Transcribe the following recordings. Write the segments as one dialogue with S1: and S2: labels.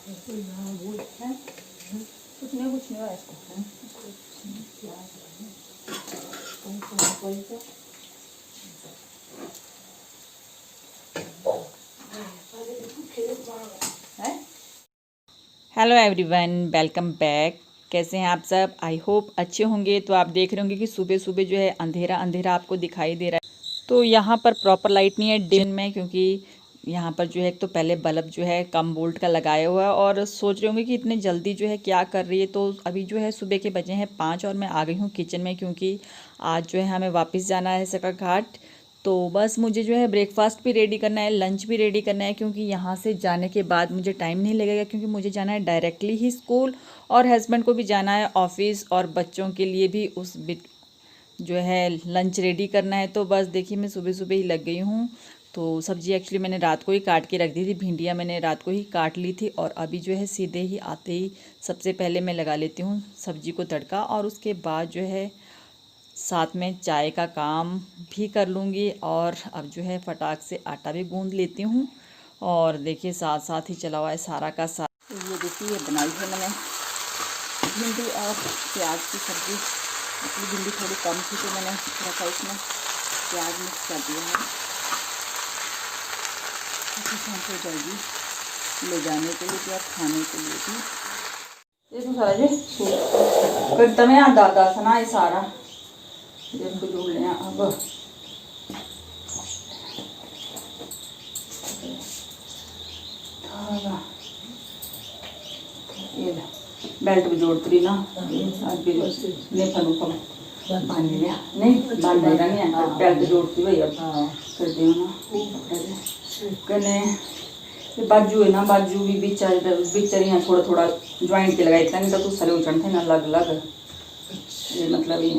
S1: कुछ नहीं हुआ इसको। Hello everyone, welcome back. कैसे हैं आप सब? आई होप अच्छे होंगे। तो आप देख रहे होंगे कि सुबह सुबह जो है अंधेरा अंधेरा आपको दिखाई दे रहा है। तो यहाँ पर प्रॉपर लाइट नहीं है दिन में, क्योंकि यहाँ पर जो है एक तो पहले बल्ब जो है कम वोल्ट का लगाया हुआ है। और सोच रहे होंगे कि इतने जल्दी जो है क्या कर रही है। तो अभी जो है सुबह के बजे हैं 5 और मैं आ गई हूँ किचन में, क्योंकि आज जो है हमें वापस जाना है सकरा घाट। तो बस मुझे जो है ब्रेकफास्ट भी रेडी करना है, लंच भी रेडी करना है, क्योंकि यहाँ से जाने के बाद मुझे टाइम नहीं लगेगा, क्योंकि मुझे जाना है डायरेक्टली ही स्कूल और हस्बैंड को भी जाना है ऑफिस और बच्चों के लिए भी उस जो है लंच रेडी करना है। तो बस देखिए मैं सुबह सुबह ही लग गई हूँ। तो सब्ज़ी एक्चुअली मैंने रात को ही काट के रख दी थी, भिंडियाँ मैंने रात को ही काट ली थी। और अभी जो है सीधे ही आते ही सबसे पहले मैं लगा लेती हूँ सब्ज़ी को तड़का, और उसके बाद जो है साथ में चाय का काम भी कर लूँगी। और अब जो है फटाक से आटा भी गूँध लेती हूँ। और देखिए साथ साथ ही चला हुआ है सारा का सारा। तो ये देखिए ये बनाई है मैंने भिंडी और प्याज की सब्ज़ी। अपनी भिंडी थोड़ी कम थी तो मैंने थोड़ा सा इसमें प्याज मिक्स कर दिया है, हो जाएगी ले जाने के लिए भी और खाने के लिए भी। देखो सारा जी करता मैं दादा सना ये सारा जब जोड़ लें अब। ये बेल्ट भी जोड़ती रही ना आज भी नहीं फन बांध लिया नहीं बांध नहीं है बेल्ट जोड़ती भाई अब कर दिया ना कने बाजू है ना बाजू भी बिचर यहाँ थोड़ा थोड़ा ज्वाइंट के लगाई था, नहीं तो सारे उचन थे ना अलग अलग। ये मतलब ये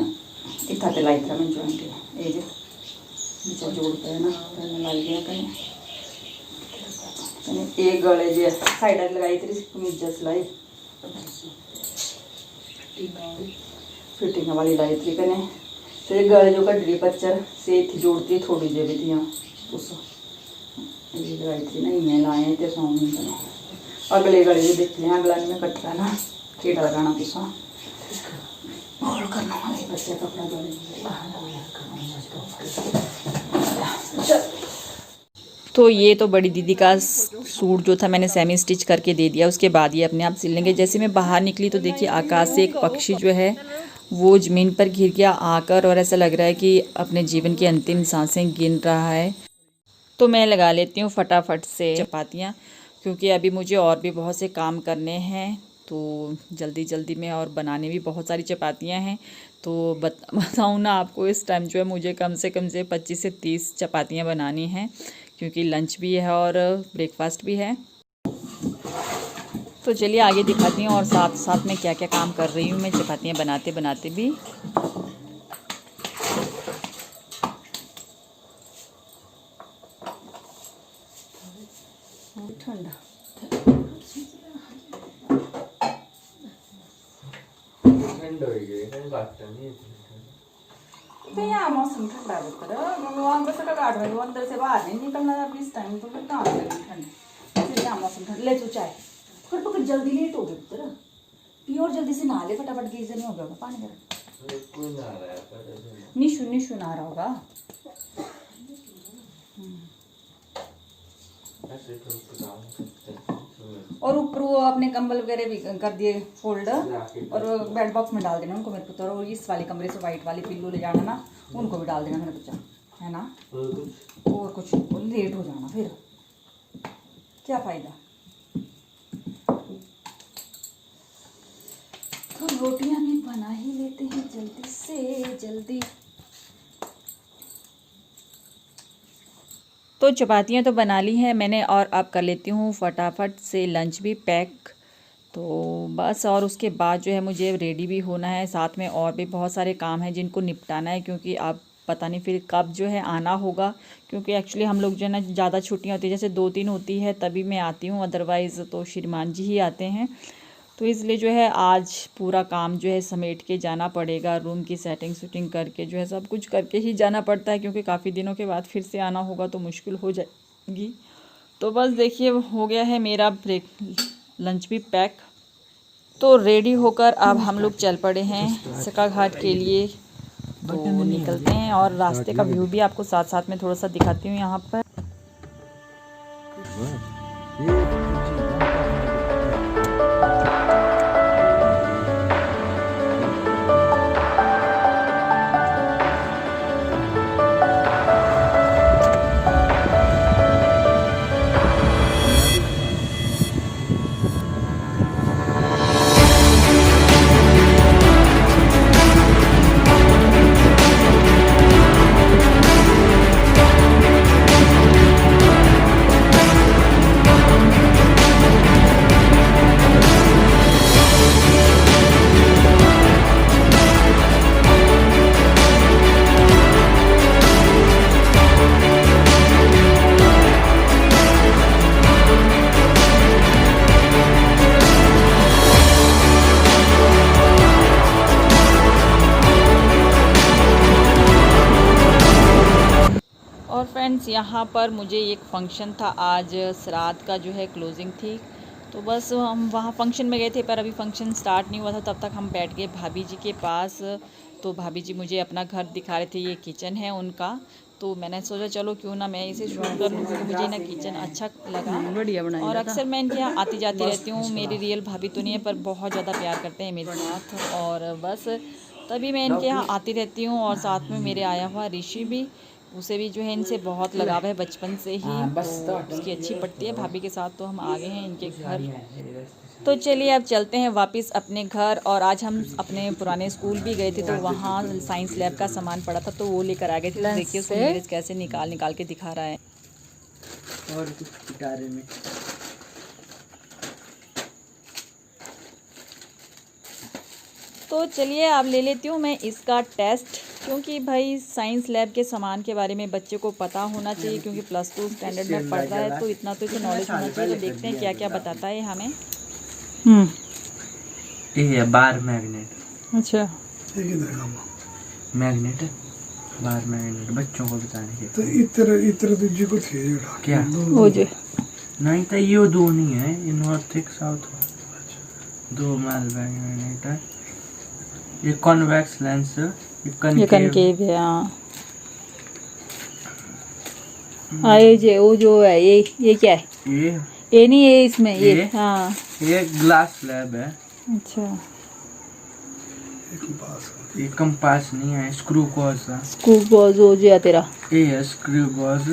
S1: इतना पे लाई था मैं ज्वाइंट ये बिचर जोड़ता है ना लग गया कहीं एक गले जो साइड लगाई थी कमीज सिलाई फिटिंग वाली लाई थी कने। तो ये गले जो कटरी पच्चर से थी जोड़ती थोड़ी जी भी थी यहाँ उस ये लगाई थी ना ईमेल आए थे स्वामी कने। अगले गले जो देख लें अगला में कटरा ना केड़ा लगाना पिछा और करना वाले बच्चे कपड़ा गले। तो ये तो बड़ी दीदी का सूट जो था मैंने सेमी स्टिच करके दे दिया, उसके बाद ये अपने आप सिल लेंगे। जैसे मैं बाहर निकली तो देखिए आकाश से एक पक्षी जो है वो ज़मीन पर गिर गया आकर, और ऐसा लग रहा है कि अपने जीवन की अंतिम सांसें गिन रहा है। तो मैं लगा लेती हूँ फटाफट से चपातियाँ, क्योंकि अभी मुझे और भी बहुत से काम करने हैं। तो जल्दी जल्दी में और बनाने भी बहुत सारी चपातियाँ हैं। तो बताऊँ ना आपको, इस टाइम जो है मुझे कम से 25 से 30 चपातियाँ बनानी हैं, क्योंकि लंच भी है और ब्रेकफास्ट भी है। तो चलिए आगे दिखाती हूँ और साथ साथ में क्या क्या काम कर रही हूँ मैं चपातियाँ बनाते बनाते भी। ठंडा तो यहाँ मौसम ठंडा होता है, गार्ड में अंदर से बाहर नहीं निकलना अभी इस टाइम। तो फिर कहाँ लगेगी ठंड, फिर यहाँ मौसम ठंड। ले तू चाय फिर पकड़ जल्दी लेट हो गई पुत्र पियो और जल्दी से नहा ले फटाफट, गीजर नहीं हो गया पानी गर्म। निशु निशु नहा रहा होगा। और ऊपर वो अपने कंबल वगैरह भी कर दिए फोल्ड और बेड बॉक्स में डाल देना उनको मेरे पुत्र। और इस वाले कमरे से वाइट वाले पिल्लो ले जाना ना, उनको भी डाल देना मेरे बच्चा, है ना। और कुछ लेट हो जाना फिर क्या फ़ायदा। तो रोटियां भी बना ही लेते हैं जल्दी से जल्दी। तो चपातियाँ तो बना ली हैं मैंने, और अब कर लेती हूँ फटाफट से लंच भी पैक। तो बस और उसके बाद जो है मुझे रेडी भी होना है, साथ में और भी बहुत सारे काम हैं जिनको निपटाना है, क्योंकि अब पता नहीं फिर कब जो है आना होगा। क्योंकि एक्चुअली हम लोग जो है ना ज़्यादा छुट्टियाँ होती है, जैसे 2-3 होती है तभी मैं आती हूँ, अदरवाइज़ तो श्रीमान जी ही आते हैं। तो इसलिए जो है आज पूरा काम जो है समेट के जाना पड़ेगा, रूम की सेटिंग शूटिंग करके जो है सब कुछ करके ही जाना पड़ता है, क्योंकि काफ़ी दिनों के बाद फिर से आना होगा तो मुश्किल हो जाएगी। तो बस देखिए हो गया है मेरा लंच भी पैक। तो रेडी होकर अब हम लोग चल पड़े हैं सक्का घाट के लिए। तो निकलते हैं और रास्ते का व्यू भी आपको साथ साथ में थोड़ा सा दिखाती हूँ यहाँ पर। और फ्रेंड्स यहाँ पर मुझे एक फ़ंक्शन था, आज श्राद्ध का जो है क्लोजिंग थी। तो बस हम वहाँ फ़ंक्शन में गए थे, पर अभी फ़ंक्शन स्टार्ट नहीं हुआ था। तब तक हम बैठ गए भाभी जी के पास। तो भाभी जी मुझे अपना घर दिखा रहे थे, ये किचन है उनका। तो मैंने सोचा चलो क्यों ना मैं इसे शूट कर लूँ, क्योंकि मुझे ना किचन अच्छा लगा। बढ़िया बनाया। और अक्सर मैं इनके यहाँ आती जाती रहती हूँ। मेरी रियल भाभी तो नहीं है, पर बहुत ज़्यादा प्यार करते हैं मेरे साथ। और बस तभी मैं इनके यहाँ आती रहती हूँ। और साथ में मेरे आया हुआ ऋषि भी, उसे भी जो है इनसे बहुत लगाव है बचपन से ही। तो उसकी अच्छी पड़ती है भाभी के साथ। तो हम आ गए हैं इनके घर। तो चलिए अब चलते हैं वापस अपने घर। और आज हम अपने पुराने स्कूल भी गए थे, तो वहाँ साइंस लैब का सामान पड़ा था, तो वो लेकर आ गए थे। तो देखिए उसको नीरज कैसे निकाल निकाल के दिखा रहा है।
S2: और कुछ गिटारे में
S1: तो चलिए अब ले लेती हूँ मैं इसका टेस्ट, क्योंकि भाई साइंस लैब के सामान के बारे में बच्चे को पता होना चाहिए, क्योंकि +2 स्टैंडर्ड में पढ़ रहा है। तो इतना तो इसे नॉलेज होना चाहिए। तो देखते हैं क्या क्या बताता है हमें।
S2: ये है बार मैग्नेट।
S1: अच्छा,
S2: मैग्नेट बार मैग्नेट बच्चों को बताने के।
S3: तो इतर दूजी को थे
S2: क्या
S1: वो जो
S2: नहीं था, ये दो नहीं है, ये नॉर्थ एक साउथ दो माल मैग्नेट है। ये कॉन्वेक्स लेंस, ये
S1: कनकेव है। हाँ ये जो वो जो है ये क्या है? ये नहीं है इसमें ये। हाँ
S2: ये ग्लास स्लैब है।
S1: अच्छा,
S2: ये कंपास नहीं है, स्क्रू गॉज है।
S1: स्क्रू गॉज हो गया तेरा।
S2: ये है स्क्रू गॉज।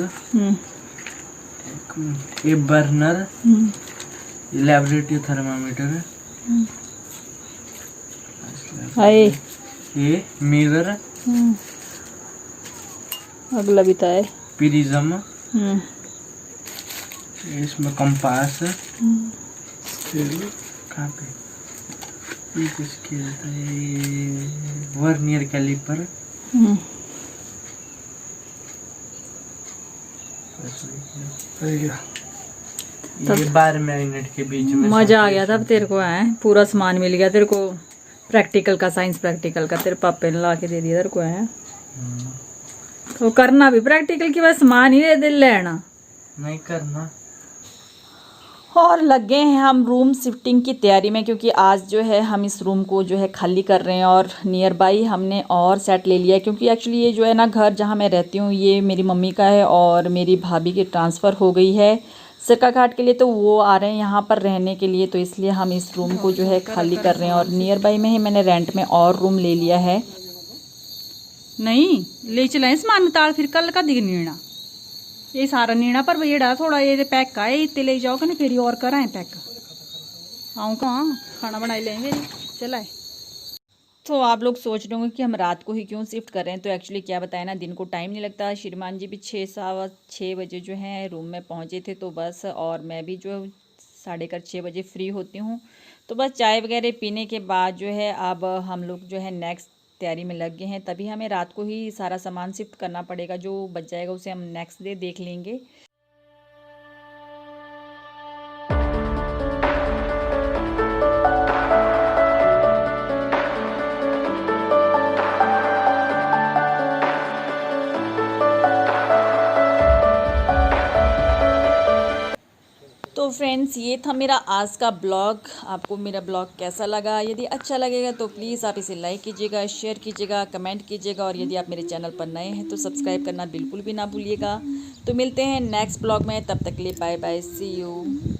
S2: ये बर्नर, ये लेबोरेटरी थर्मामीटर। ये मिरर,
S1: अगला भी था
S2: प्रिज्म, इसमें कंपास। कहाँ पे ये कुछ खेलता है, वर्नियर कैलिपर। ये बार मैग्नेट के बीच में
S1: मजा आ गया था तेरे को। है पूरा सामान मिल गया तेरे को, प्रैक्टिकल का, साइंस प्रैक्टिकल का। तेरे पापे ने ला के दे दिया तेरे को। है तो करना भी प्रैक्टिकल की, बस सामान ही दे लेना,
S2: नहीं करना।
S1: और लग गए हैं हम रूम शिफ्टिंग की तैयारी में, क्योंकि आज जो है हम इस रूम को जो है खाली कर रहे हैं। और नियर बाई हमने और सेट ले लिया है, क्योंकि एक्चुअली ये जो है ना घर जहाँ मैं रहती हूँ ये मेरी मम्मी का है, और मेरी भाभी की ट्रांसफ़र हो गई है सक्का घाट के लिए। तो वो आ रहे हैं यहाँ पर रहने के लिए, तो इसलिए हम इस रूम को जो है खाली कर रहे हैं। और नियर बाई में ही मैंने रेंट में और रूम ले लिया है। नहीं ले चलाए सामान उतार, फिर कल का दिन नीना ये सारा नीना पर बेड़ा थोड़ा ये पैक का है, इतने ले जाओ कि नहीं फिर और कराएं पैक। आऊँ कहाँ खाना बनाई लेंगे चलाए। तो आप लोग सोच रहे होंगे कि हम रात को ही क्यों शिफ्ट कर रहे हैं। तो एक्चुअली क्या बताया ना, दिन को टाइम नहीं लगता। श्रीमान जी भी 6 बजे जो है रूम में पहुंचे थे, तो बस। और मैं भी जो 6:30 बजे फ्री होती हूं। तो बस चाय वगैरह पीने के बाद जो है अब हम लोग जो है नेक्स्ट तैयारी में लग गए हैं। तभी हमें रात को ही सारा सामान शिफ्ट करना पड़ेगा, जो बच जाएगा उसे हम नेक्स्ट डे देख लेंगे। तो तो फ्रेंड्स ये था मेरा आज का ब्लॉग। आपको मेरा ब्लॉग कैसा लगा? यदि अच्छा लगेगा तो प्लीज़ आप इसे लाइक कीजिएगा, शेयर कीजिएगा, कमेंट कीजिएगा और यदि आप मेरे चैनल पर नए हैं तो सब्सक्राइब करना बिल्कुल भी ना भूलिएगा। तो मिलते हैं नेक्स्ट ब्लॉग में, तब तक के लिए बाय बाय, सी यू।